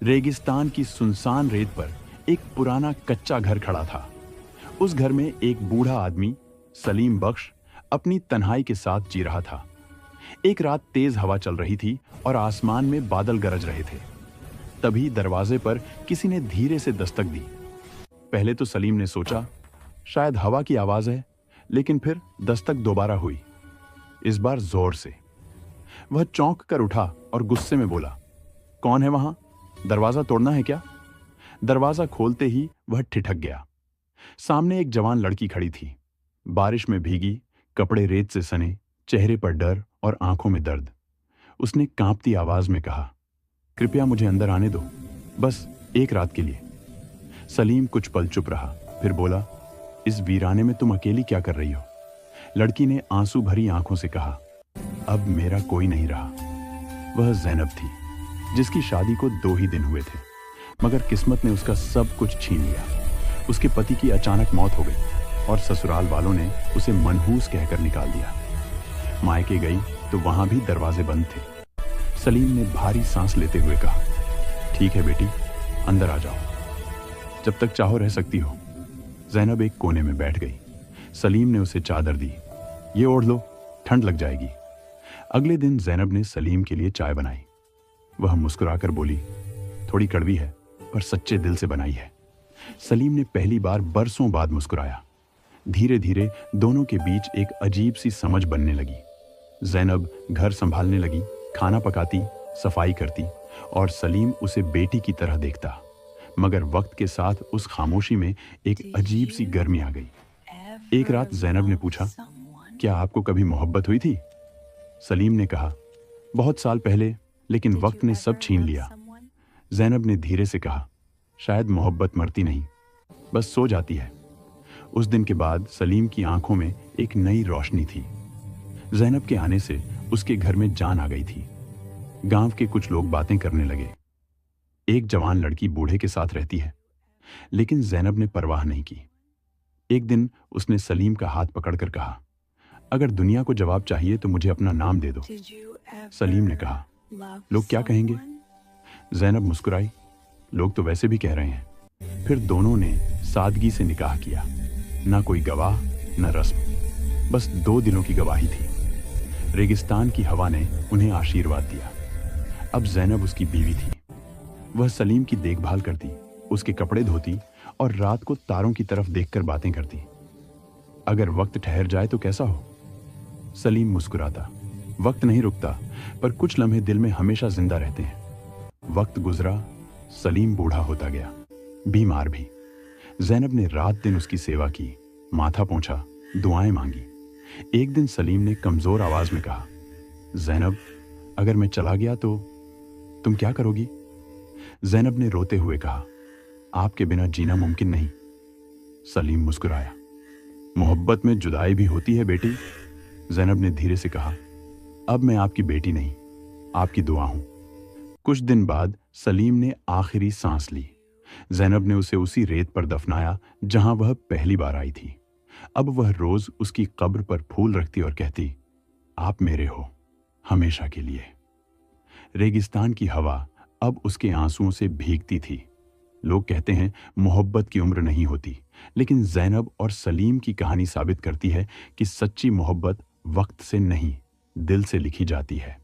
रेगिस्तान की सुनसान रेत पर एक पुराना कच्चा घर खड़ा था। उस घर में एक बूढ़ा आदमी सलीम बख्श अपनी तन्हाई के साथ जी रहा था। एक रात तेज हवा चल रही थी और आसमान में बादल गरज रहे थे। तभी दरवाजे पर किसी ने धीरे से दस्तक दी। पहले तो सलीम ने सोचा शायद हवा की आवाज है, लेकिन फिर दस्तक दोबारा हुई, इस बार जोर से। वह चौंक कर उठा और गुस्से में बोला, कौन है वहां? दरवाजा तोड़ना है क्या? दरवाजा खोलते ही वह ठिठक गया। सामने एक जवान लड़की खड़ी थी, बारिश में भीगी, कपड़े रेत से सने, चेहरे पर डर और आंखों में दर्द। उसने कांपती आवाज में कहा, कृपया मुझे अंदर आने दो, बस एक रात के लिए। सलीम कुछ पल चुप रहा, फिर बोला, इस वीराने में तुम अकेली क्या कर रही हो? लड़की ने आंसू भरी आंखों से कहा, अब मेरा कोई नहीं रहा। वह ज़ैनब थी, जिसकी शादी को 2 ही दिन हुए थे, मगर किस्मत ने उसका सब कुछ छीन लिया। उसके पति की अचानक मौत हो गई और ससुराल वालों ने उसे मनहूस कहकर निकाल दिया। मायके गई तो वहां भी दरवाजे बंद थे। सलीम ने भारी सांस लेते हुए कहा, ठीक है बेटी, अंदर आ जाओ, जब तक चाहो रह सकती हो। ज़ैनब एक कोने में बैठ गई। सलीम ने उसे चादर दी, ये ओढ़ लो, ठंड लग जाएगी। अगले दिन ज़ैनब ने सलीम के लिए चाय बनाई। वह मुस्कुराकर बोली, थोड़ी कड़वी है पर सच्चे दिल से बनाई है। सलीम ने पहली बार बरसों बाद मुस्कुराया। धीरे धीरे दोनों के बीच एक अजीब सी समझ बनने लगी। ज़ैनब घर संभालने लगी, खाना पकाती, सफाई करती और सलीम उसे बेटी की तरह देखता। मगर वक्त के साथ उस खामोशी में एक अजीब सी गर्मी आ गई। एक रात ज़ैनब ने पूछा, क्या आपको कभी मोहब्बत हुई थी? सलीम ने कहा, बहुत साल पहले, लेकिन वक्त ने सब छीन लिया। ज़ैनब ने धीरे से कहा, शायद मोहब्बत मरती नहीं, बस सो जाती है। उस दिन के बाद सलीम की आंखों में एक नई रोशनी थी। ज़ैनब के आने से उसके घर में जान आ गई थी। गांव के कुछ लोग बातें करने लगे, एक जवान लड़की बूढ़े के साथ रहती है, लेकिन ज़ैनब ने परवाह नहीं की। एक दिन उसने सलीम का हाथ पकड़कर कहा, अगर दुनिया को जवाब चाहिए तो मुझे अपना नाम दे दो। सलीम ने कहा, लोग क्या कहेंगे? ज़ैनब मुस्कुराई, लोग तो वैसे भी कह रहे हैं। फिर दोनों ने सादगी से निकाह किया, ना कोई गवाह न रस्म, बस 2 दिनों की गवाही थी। रेगिस्तान की हवा ने उन्हें आशीर्वाद दिया। अब ज़ैनब उसकी बीवी थी। वह सलीम की देखभाल करती, उसके कपड़े धोती और रात को तारों की तरफ देखकर बातें करती। अगर वक्त ठहर जाए तो कैसा हो? सलीम मुस्कुराता, वक्त नहीं रुकता, पर कुछ लम्हे दिल में हमेशा जिंदा रहते हैं। वक्त गुजरा, सलीम बूढ़ा होता गया, बीमार भी। ज़ैनब ने रात दिन उसकी सेवा की, माथा पोंछा, दुआएं मांगी। एक दिन सलीम ने कमजोर आवाज में कहा, ज़ैनब, अगर मैं चला गया तो तुम क्या करोगी? ज़ैनब ने रोते हुए कहा, आपके बिना जीना मुमकिन नहीं। सलीम मुस्कुराया, मोहब्बत में जुदाई भी होती है बेटी। ज़ैनब ने धीरे से कहा, अब मैं आपकी बेटी नहीं, आपकी दुआ हूं। कुछ दिन बाद सलीम ने आखिरी सांस ली। ज़ैनब ने उसे उसी रेत पर दफनाया जहां वह पहली बार आई थी। अब वह रोज उसकी कब्र पर फूल रखती और कहती, आप मेरे हो, हमेशा के लिए। रेगिस्तान की हवा अब उसके आंसुओं से भीगती थी। लोग कहते हैं मोहब्बत की उम्र नहीं होती, लेकिन ज़ैनब और सलीम की कहानी साबित करती है कि सच्ची मोहब्बत वक्त से नहीं, दिल से लिखी जाती है।